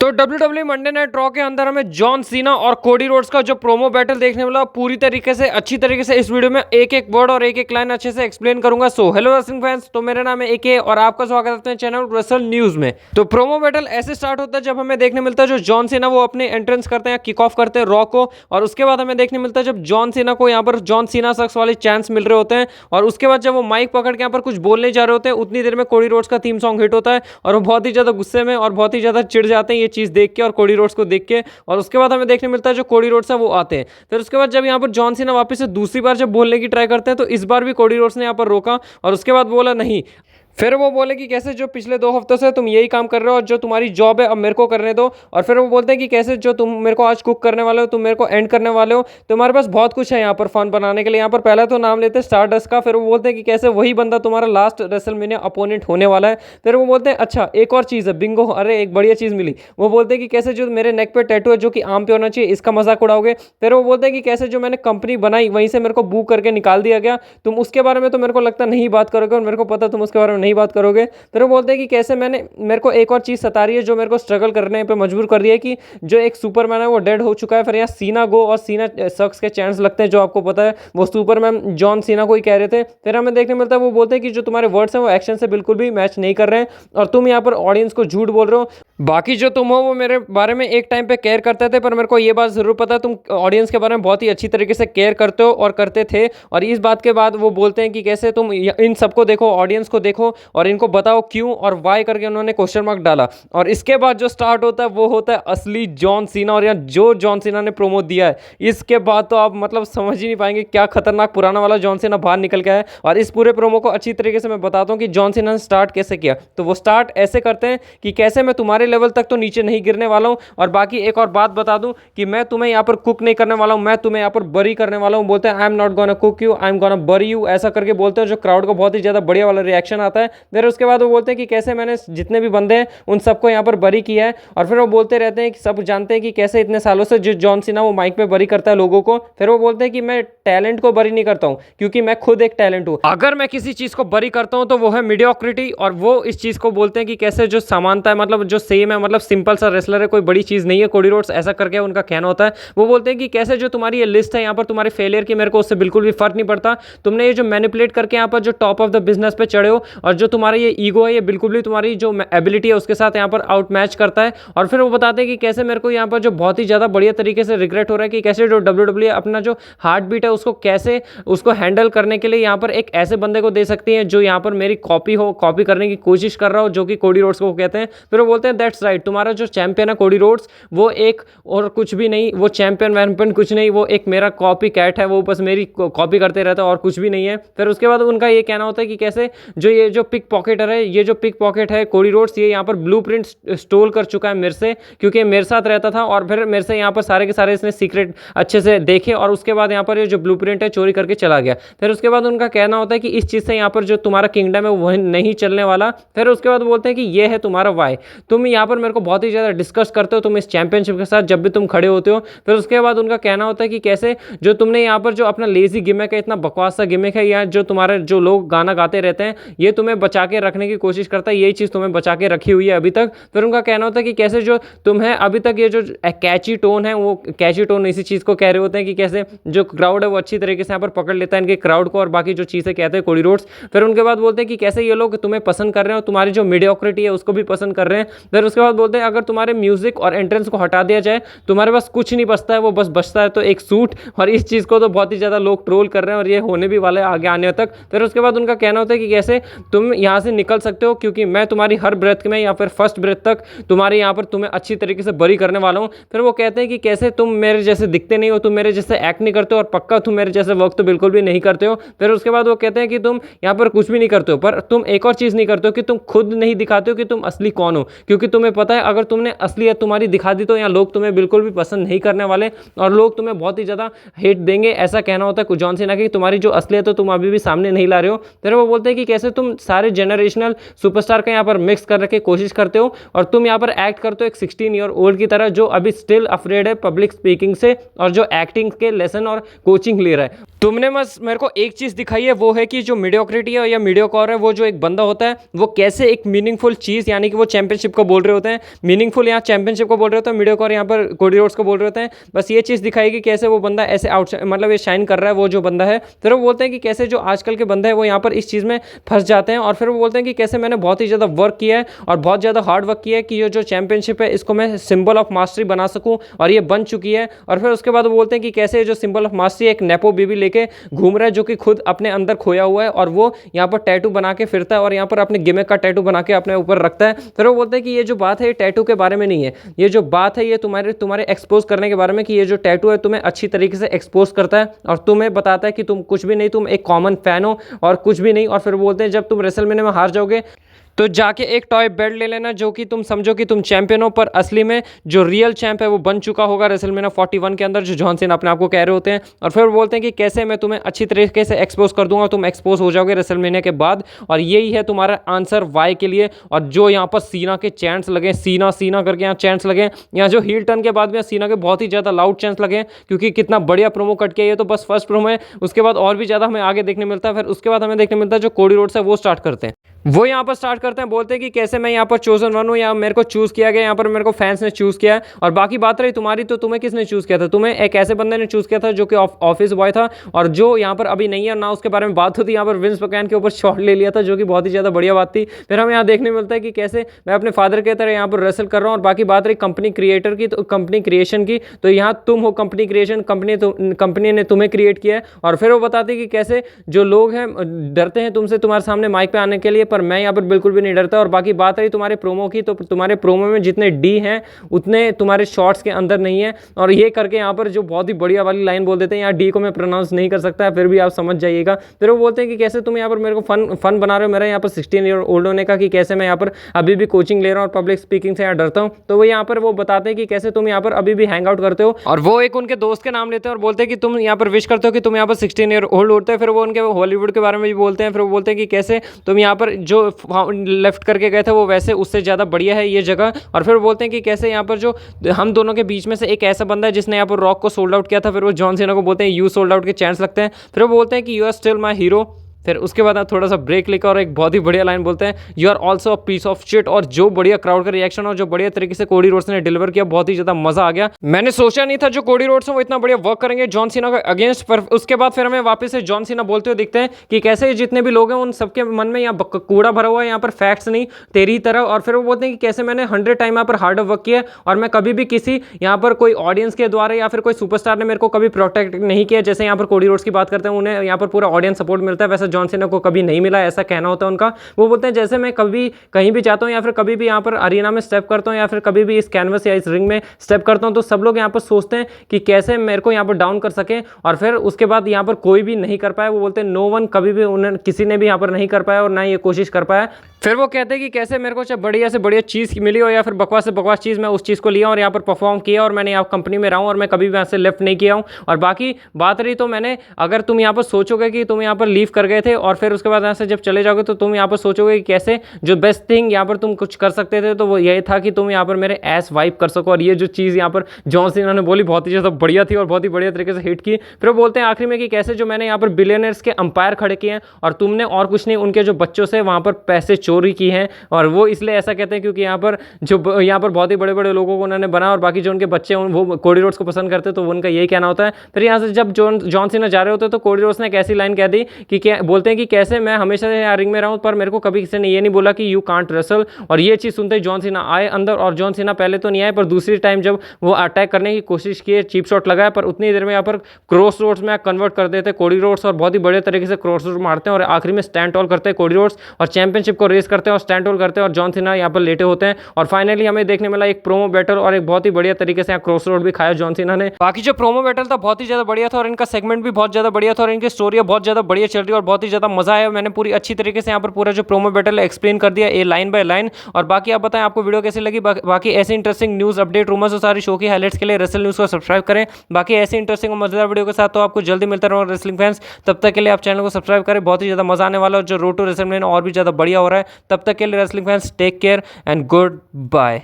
तो WWE Monday night raw के अंदर हमें जॉन सीना और कोडी रोड्स का जो प्रोमो बैटल देखने मिला पूरी तरीके से अच्छी तरीके से इस वीडियो में एक एक वर्ड और एक एक लाइन अच्छे से एक्सप्लेन करूंगा। सो हेलो रेसलिंग फैंस, तो मेरा नाम है एके और आपका स्वागत है अपने चैनल रेसल न्यूज में। तो प्रोमो बैटल ऐसे स्टार्ट होता है जब हमें देखने मिलता है जो जॉन सीना वो अपने एंट्रेंस करते हैं, किक ऑफ करते हैं रॉ को, और उसके बाद हमें देखने मिलता है जब जॉन सीना को यहाँ पर जॉन सीना सक्स वाले चांस मिल रहे होते हैं, और उसके बाद जब वो माइक पकड़ के यहाँ पर कुछ बोलने जा रहे होते हैं उतनी देर में कोडी रोड्स का थीम सॉन्ग हिट होता है और वो बहुत ही ज्यादा गुस्से में और बहुत ही ज्यादा चिढ़ जाते हैं ये चीज देख के और कोडी रोड्स को देख के। और उसके बाद हमें देखने मिलता है जो कोडी रोड्स है वो आते हैं। फिर उसके बाद जब यहाँ पर जॉन सीना वापस से दूसरी बार जब बोलने की ट्राई करते हैं तो इस बार भी कोडी रोड्स ने यहाँ पर रोका और उसके बाद बोला नहीं। फिर वो बोले कि कैसे जो पिछले 2 हफ्तों से तुम यही काम कर रहे हो और जो तुम्हारी जॉब है अब मेरे को करने दो। और फिर वो बोलते हैं कि कैसे जो तुम मेरे को आज कुक करने वाले हो, तुम मेरे को एंड करने वाले हो, तुम्हारे पास बहुत कुछ है यहाँ पर फन बनाने के लिए। यहाँ पर पहला तो नाम लेते हैं स्टारडस्ट का। फिर वो बोलते हैं कि कैसे वही बंदा तुम्हारा लास्ट रेसलमेनिया अपोनेंट होने वाला है। फिर वो बोलते हैं अच्छा एक और चीज़ है, बिंगो, अरे एक बढ़िया चीज़ मिली। वो बोलते हैं कि कैसे जो मेरे नेक पे टैटू है जो कि आम पे होना चाहिए इसका मजाक उड़ाओगे। फिर वो बोलते हैं कि कैसे जो मैंने कंपनी बनाई वहीं से मेरे को बुक करके निकाल दिया गया, तुम उसके बारे में तो मेरे को लगता नहीं बात करोगे और मेरे को पता तुम उसके बारे में नहीं बात करोगे। फिर वो बोलते हैं कि कैसे मेरे को एक और चीज़ सता रही है जो मेरे को स्ट्रगल करने पे मजबूर कर रही है कि जो एक सुपरमैन है वो डेड हो चुका है। फिर यहाँ सीना गो और सीना सक्स के चांस लगते हैं, जो आपको पता है वो सुपरमैन जॉन सीना को ही कह रहे थे। फिर हमें देखने मिलता है वो बोलते हैं कि जो तुम्हारे वर्ड्स हैं वो एक्शन से बिल्कुल भी मैच नहीं कर रहे हैं और तुम यहाँ पर ऑडियंस को झूठ बोल रहे हो। बाकी जो तुम हो वो मेरे बारे में एक टाइम पे केयर करते थे, पर मेरे को ये बात जरूर पता है तुम ऑडियंस के बारे में बहुत ही अच्छी तरीके से केयर करते हो और करते थे। और इस बात के बाद वो बोलते हैं कि कैसे तुम इन सबको देखो, ऑडियंस को देखो और इनको बताओ क्यों और वाई करके उन्होंने क्वेश्चन मार्क डाला। और इसके बाद जो स्टार्ट होता है वो होता है असली जॉन सीना। और यहाँ जो जॉन सीना ने प्रोमो दिया है इसके बाद तो आप मतलब समझ ही नहीं पाएंगे क्या खतरनाक पुराना वाला जॉन सीना बाहर निकल गया है। और इस पूरे प्रोमो को अच्छी तरीके से मैं बताता हूँ कि जॉन सीना ने स्टार्ट कैसे किया। तो वो स्टार्ट ऐसे करते हैं कि कैसे मैं तुम्हारे लेवल तक तो नीचे नहीं गिरने वाला हूँ, और बाकी एक और बात बता दूं कि मैं तुम्हें यहाँ पर कुक नहीं करने वाला हूँ, मैं तुम्हें यहाँ पर बरी करने वाला हूँ। बोलते हैं I am not gonna cook you, I am gonna बरी यू, ऐसा करके बोलते हैं जो क्राउड को बहुत ही ज्यादा बढ़िया वाला रिएक्शन आता है। फिर उसके बाद वो बोलते हैं कि कैसे मैंने जितने भी बंदे हैं उन सबको यहाँ पर बरी किया है। और फिर वो बोलते रहते हैं कि सब जानते हैं कि कैसे इतने सालों से जो जॉन सीना वो माइक पे बरी करता है लोगों को। फिर वो बोलते हैं कि मैं टैलेंट को बरी नहीं करता हूँ क्योंकि मैं खुद एक टैलेंट हूँ, अगर मैं किसी चीज को बरी करता हूँ तो वो है मीडियोक्रिटी। और वो इस चीज को बोलते हैं कि कैसे जो समानता है, मतलब जो सेम है, मतलब सिंपल सा रेसलर है, कोई बड़ी चीज नहीं है कोडी रोड्स, ऐसा करके उनका कहना होता है। वो बोलते हैं कि कैसे जो तुम्हारी ये लिस्ट है यहाँ पर तुम्हारे फेलियर की, मेरे को उससे बिल्कुल भी फर्क नहीं पड़ता। तुमने ये जो मैनिपुलेट करके यहाँ पर जो टॉप ऑफ द बिजनेस पे चढ़े हो और जो तुम्हारा ये ईगो है ये बिल्कुल भी तुम्हारी जो एबिलिटी है उसके साथ यहाँ पर आउट मैच करता है। और फिर वो बताते हैं कि कैसे मेरे को यहाँ पर जो बहुत ही ज़्यादा बढ़िया तरीके से रिग्रेट हो रहा है कि कैसे जो WWE अपना जो हार्ट बीट है उसको कैसे उसको हैंडल करने के लिए यहाँ पर एक ऐसे बंदे को दे सकती है जो यहाँ पर मेरी कॉपी करने की कोशिश कर रहा हो, जो कि कोडी रोड्स को कहते हैं। फिर वो बोलते हैं दैट्स राइट, तुम्हारा जो चैंपियन है कोडी रोड्स वो एक और कुछ भी नहीं, वो चैंपियन वैम्पियन कुछ नहीं, वो एक मेरा कॉपी कैट है, वो बस मेरी कॉपी करते रहता है और कुछ भी नहीं है। फिर उसके बाद उनका ये कहना होता है कि कैसे जो ये जो पिक पॉकेटर है, ये जो पिक पॉकेट है कोडी रोड्स, ये यहाँ पर ब्लूप्रिंट स्टोल कर चुका है मेरे से, क्योंकि मेरे साथ रहता था और फिर मेरे से यहाँ पर सारे के सारे इसने सीक्रेट अच्छे से देखे और उसके बाद यहाँ पर ये जो ब्लूप्रिंट है चोरी करके चला गया। फिर उसके बाद उनका कहना होता है कि इस चीज़ से यहाँ पर जो तुम्हारा किंगडम है वो नहीं चलने वाला। फिर उसके बाद बोलते हैं कि ये है तुम्हारा वाई, तुम यहाँ पर मेरे को बहुत ही ज़्यादा डिस्कस करते हो तुम इस चैंपियनशिप के साथ जब भी तुम खड़े होते हो। फिर उसके बाद उनका कहना होता है कि कैसे जो तुमने यहाँ पर जो अपना लेजी गिमिक है, इतना बकवास सा गिमिक है, या जो तुम्हारे जो लोग गाना गाते रहते हैं ये तुम्हें बचा के रखने की कोशिश करता है, यही चीज़ तुम्हें बचा के रखी हुई है अभी तक। फिर उनका कहना होता है कि कैसे जो तुम है अभी तक ये जो कैची टोन है, वो कैची टोन इसी चीज़ को कह रहे होते हैं कि कैसे जो क्राउड है वो अच्छी तरीके से यहाँ पर पकड़ लेता है इनके क्राउड को और बाकी जो चीज़ें कहते हैं कोडी रोड्स। फिर उनके बाद बोलते हैं कि कैसे ये लोग तुम्हें पसंद कर रहे हैं और तुम्हारी जो मीडियोक्रिटी है उसको भी पसंद कर रहे हैं। फिर उसके बाद बोलते हैं अगर तुम्हारे म्यूजिक और एंट्रेंस को हटा दिया जाए तुम्हारे पास कुछ नहीं बचता है, वो बस बचता है तो एक सूट। और इस चीज़ को तो बहुत ही ज़्यादा लोग ट्रोल कर रहे हैं और ये होने भी वाला है आगे आने तक। फिर उसके बाद उनका कहना होता है कि कैसे तुम यहाँ से निकल सकते हो क्योंकि मैं तुम्हारी हर ब्रेथ में या फिर फर्स्ट ब्रेथ तक तुम्हारे यहाँ पर तुम्हें अच्छी तरीके से बरी करने वाला हूँ। फिर वो कहते हैं कि कैसे तुम मेरे जैसे दिखते नहीं हो, तुम मेरे जैसे एक्ट नहीं करते हो और पक्का तुम मेरे जैसे वर्क तो बिल्कुल भी नहीं करते हो। फिर उसके बाद वो कहते हैं कि तुम यहाँ पर कुछ भी नहीं करते हो, पर तुम एक और चीज़ नहीं करते हो कि तुम खुद नहीं दिखाते हो कि तुम असली कौन हो, क्योंकि तुम्हें पता है अगर तुमने असलियत तुम्हारी दिखा दी तो यहाँ लोग तुम्हें बिल्कुल भी पसंद नहीं करने वाले और लोग तुम्हें बहुत ही ज़्यादा हेट देंगे। ऐसा कहना होता है जॉन सीना कि तुम्हारी जो असलियत है तुम अभी भी सामने नहीं ला रहे हो। फिर वो बोलते हैं कि कैसे तुम सारे जनरेशनल सुपरस्टार का यहाँ पर मिक्स कर रखे कोशिश करते हो और तुम यहाँ पर एक्ट करते हो एक 16 ईयर ओल्ड की तरह जो अभी स्टिल अफ्रेड है पब्लिक स्पीकिंग से और जो एक्टिंग के लेसन और कोचिंग किंग ले रहा है। तुमने बस मेरे को एक चीज़ दिखाई है, वो है कि जो मीडियोक्रिटी है या मीडियोकॉर है, वो जो एक बंदा होता है वो कैसे एक मीनिंगफुल चीज़, यानी कि वो चैंपियनशिप को बोल रहे होते हैं, मीनिंगफुल यहाँ चैंपियनशिप को बोल रहे होते हैं, मीडियोकॉर यहाँ पर कोडी रोड्स को बोल रहे होते हैं। बस ये चीज़ दिखाई कि कैसे वो बंदा ऐसे आउट मतलब ये शाइन कर रहा है वो जो बंदा है। फिर वो बोलते हैं कि कैसे जो आजकल के बंदे हैं वो यहाँ पर इस चीज़ में फंस जाते हैं, और फिर वो बोलते हैं कि कैसे मैंने बहुत ही ज़्यादा वर्क किया है और बहुत ज़्यादा हार्ड वर्क किया है कि ये जो चैंपियनशिप है इसको मैं सिंबल ऑफ मास्टरी बना सकूँ, और ये बन चुकी है। और फिर उसके बाद वो बोलते हैं कि कैसे जो सिंबल ऑफ मास्टरी एक नेपो बेबी लेके घूम रहा है, जो कि खुद अपने अंदर खोया हुआ है, और वो यहाँ पर टैटू बना के फिरता है और यहाँ पर अपने गिमिक का टैटू बना के अपने ऊपर रखता है। फिर वो बोलते हैं कि ये जो बात है ये टैटू के बारे में नहीं है, ये जो बात है ये तुम्हारे एक्सपोज करने के बारे में, कि ये जो टैटू है तुम्हें अच्छी तरीके से एक्सपोज करता है और तुम्हें बताता है कि तुम कुछ भी नहीं, तुम एक कॉमन फैन हो और कुछ भी नहीं। और फिर बोलते हैं जब तुम रेसलमेनिया में हार जाओगे तो जाके एक टॉय बेल्ट ले लेना, जो कि तुम समझो कि तुम चैंपियन हो, पर असली में जो रियल चैंप है वो बन चुका होगा रेसलमेनिया 41 के अंदर, जो जॉन सीना अपने आप को कह रहे होते हैं। और फिर बोलते हैं कि कैसे मैं तुम्हें अच्छी तरीके से एक्सपोज कर दूंगा, तुम एक्सपोज हो जाओगे रेसलमेनिया के बाद, और यही है तुम्हारा आंसर वाई के लिए। और जो यहाँ पर सीना के चैंट्स लगे, सीना सीना करके यहाँ चैंट्स लगे, यहाँ जो हील टर्न के बाद भी सीना के बहुत ही ज़्यादा लाउड चैंट्स लगे, क्योंकि कितना बढ़िया प्रोमो कट किया। ये तो बस फर्स्ट प्रोमो है, उसके बाद और भी ज़्यादा हमें आगे देखने मिलता है। फिर उसके बाद हमें देखने मिलता है जो कोडी रोड्स है वो स्टार्ट करते हैं, वो यहाँ पर स्टार्ट करते हैं, बोलते हैं कि कैसे मैं यहाँ पर चोजन वन हूँ, या मेरे को चूज़ किया गया, यहाँ पर मेरे को फैंस ने चूज़ किया है। और बाकी बात रही तुम्हारी, तो तुम्हें किसने चूज़ किया था? तुम्हें एक ऐसे बंदे ने चूज़ किया था जो कि ऑफिस बॉय था, और जो यहाँ पर अभी नहीं है ना उसके बारे में बात होती। यहाँ पर विंस मैकमैन के ऊपर शॉट ले लिया था, जो कि बहुत ही ज़्यादा बढ़िया बात थी। फिर हमें यहाँ देखने मिलता है कि कैसे मैं अपने फादर के तरह यहाँ पर रेसल कर रहा हूँ। और बाकी बात रही कंपनी क्रिएटर की, तो कंपनी क्रिएशन की, तो यहाँ तुम हो कंपनी क्रिएशन, कंपनी ने तुम्हें क्रिएट किया है। और फिर वो बताते कि कैसे जो लोग हैं डरते हैं तुमसे तुम्हारे सामने माइक पे आने के लिए, पर मैं यहाँ पर बिल्कुल भी नहीं डरता। और बाकी बात रही तुम्हारे प्रोमो की, तो तुम्हारे प्रोमो में जितने डी हैं उतने तुम्हारे शॉर्ट्स के अंदर नहीं है। और ये करके यहाँ पर जो बहुत ही बढ़िया वाली लाइन बोल देते हैं, यहाँ डी को मैं प्रोनाउंस नहीं कर सकता, फिर भी आप समझ जाइएगा। फिर वो बोलते हैं कि कैसे तुम यहाँ पर मेरे को फन बना रहे हो, मेरा यहाँ पर 16 ईयर ओल्ड होने का, कि कैसे मैं यहाँ पर अभी भी कोचिंग ले रहा हूँ और पब्लिक स्पीकिंग से यहाँ डरता हूँ। तो वो यहाँ पर वो बताते हैं कि कैसे तुम यहाँ पर अभी भी हैंग आउट करते हो, और वो एक उनके दोस्त के नाम लेते हैं और बोलते हैं कि तुम यहाँ पर विश करते हो कि तुम यहाँ पर 16 ईयर ओल्ड होते हैं। फिर वो उनके हॉलीवुड के बारे में भी बोलते हैं। फिर वो बोलते हैं कि कैसे तुम यहाँ पर जो लेफ्ट करके गए थे वो वैसे उससे ज़्यादा बढ़िया है ये जगह। और फिर बोलते हैं कि कैसे यहाँ पर जो हम दोनों के बीच में से एक ऐसा बंदा है जिसने यहाँ पर रॉक को सोल्ड आउट किया था। फिर वो जॉन सीना को बोलते हैं यू सोल्ड आउट के चांस लगते हैं। फिर वो बोलते हैं कि you are still my hero. फिर उसके बाद आप थोड़ा सा ब्रेक लेकर और एक बहुत ही बढ़िया लाइन बोलते हैं, you are also a piece of shit. और जो बढ़िया क्राउड का रिएक्शन और जो बढ़िया तरीके से कोडी रोड्स ने डिलीवर किया, बहुत ही ज्यादा मजा आ गया। मैंने सोचा नहीं था जो कोडी रोड्स हैं वो इतना बढ़िया वर्क करेंगे जॉन सीना के अगेंस्ट। पर उसके बाद फिर हमें वापस से जॉन सीना बोलते हुए दिखते हैं कि कैसे जितने भी लोग हैं उन सबके मन में यहाँ कूड़ा भरा हुआ है, यहाँ पर फैक्ट्स नहीं तेरी तरह। और फिर वो बोलते हैं कि कैसे मैंने 100 टाइम यहाँ पर हार्ड वर्क किया और मैं कभी भी किसी यहाँ पर कोई ऑडियंस के द्वारा या फिर कोई सुपरस्टार ने मेरे को कभी प्रोटेक्ट नहीं किया। जैसे यहाँ पर कोडी रोड्स की बात करते हैं, उन्हें यहाँ पर पूरा ऑडियंस सपोर्ट मिलता है, वैसे जॉन सीना को कभी नहीं मिला, ऐसा कहना होता है उनका। वो बोलते हैं जैसे मैं कभी कहीं भी जाता हूं या फिर कभी भी यहां पर अरीना में स्टेप करता हूं या फिर कभी भी इस कैनवस या इस रिंग में स्टेप करता हूं, तो सब लोग यहां पर सोचते हैं कि कैसे मेरे को यहां पर डाउन कर सके। और फिर उसके बाद यहां पर कोई भी नहीं कर पाया। वो बोलते हैं नो वन, कभी भी उन्हें किसी ने भी यहां पर नहीं कर पाया और ना ये कोशिश कर पाया। फिर वो कहते हैं कि कैसे मेरे को चाहे बढ़िया से बढ़िया चीज़ मिली हो या फिर बकवास से बकवास चीज़, मैं उस चीज़ को लिया और यहाँ पर परफॉर्म किया और मैंने यहाँ कंपनी में रहा हूँ और मैं कभी भी यहाँ से लेफ्ट नहीं किया हूँ। और बाकी बात रही तो मैंने, अगर तुम यहाँ पर सोचोगे कि तुम यहाँ पर लीव कर गए थे और फिर उसके बाद यहाँ से जब चले जाओगे तो तुम यहाँ पर सोचोगे कि कैसे जो बेस्ट थिंग यहाँ पर तुम कुछ कर सकते थे, तो वो यही था कि तुम यहाँ पर मेरे एस वाइप कर सको। और ये जो चीज़ यहाँ पर जॉन सीना ने बोली बहुत ही ज़्यादा बढ़िया थी और बहुत ही बढ़िया तरीके से हिट की। फिर वो बोलते हैं आखिरी में कि कैसे जो मैंने यहाँ पर बिलियनर्स के अंपायर खड़े किए हैं और तुमने और कुछ नहीं, उनके जो बच्चों से वहाँ पर पैसे चोरी की हैं। और वो इसलिए ऐसा कहते हैं क्योंकि यहाँ पर बहुत ही बड़े बड़े लोगों को उन्होंने बना और बाकी जो उनके बच्चे हैं वो कोडी रोड्स को पसंद करते हैं, तो उनका यही कहना होता है। फिर यहाँ से जब जॉन सीना जा रहे होते हैं तो कोडी रोड्स ने एक ऐसी लाइन कह दी कि क्या बोलते हैं कि कैसे मैं हमेशा यहाँ रिंग में रहा हूँ पर मेरे को कभी किसी ने ये नहीं बोला कि यू कांट रेसल। और ये चीज़ सुनते ही जॉन सीना आए अंदर, और जॉन सीना पहले तो नहीं आए पर दूसरी टाइम जब वो अटैक करने की कोशिश किए, चीप शॉट लगाया, पर उतनी देर में यहाँ पर क्रॉस रोड्स में कन्वर्ट कर देते कोडी रोड्स और बहुत ही बड़े तरीके से क्रॉस रोड मारते हैं और आखिरी में स्टैंड ऑल करते हैं कोडी रोड्स और चैंपियनशिप को रेस करते हैं और स्टैंड ऑल करते हैं और जॉन सीना यहाँ पर लेटे होते हैं। और फाइनली हमें देखने मिला एक प्रोमो बैटल और एक बहुत ही बढ़िया तरीके से यहाँ क्रॉस रोड भी खाया जॉन सीना ने। बाकी जो प्रोमो बैटल था बहुत ही ज्यादा बढ़िया था और इनका सेगमेंट भी बहुत ज्यादा बढ़िया था और इनकी स्टोरी बहुत ज्यादा बढ़िया चल रही है और बहुत ही ज्यादा मजा आया। मैंने पूरी अच्छी तरीके से यहाँ पर पूरा जो प्रोमो बैटल है एक्सप्लेन कर दिया ए लाइन बाय लाइन। और बाकी आप बताएं आपको वीडियो कैसी लगी। बाकी ऐसे इंटरेस्टिंग न्यूज अपडेट रूमर्स और सारी शो की हाइलाइट्स के लिए रेसल न्यूज को सब्सक्राइब करें। बाकी ऐसे इंटरेस्टिंग और मजेदार वीडियो के साथ तो आपको जल्दी मिलता रहेगा रेसलिंग फैंस। तब तक के लिए आप चैनल को सब्सक्राइब करें, बहुत ही ज्यादा मजा आने वाला है। जो रोड टू रेसलमेनिया और भी ज्यादा बढ़िया हो रहा है। तब तक के लिए wrestling fans take care and good bye.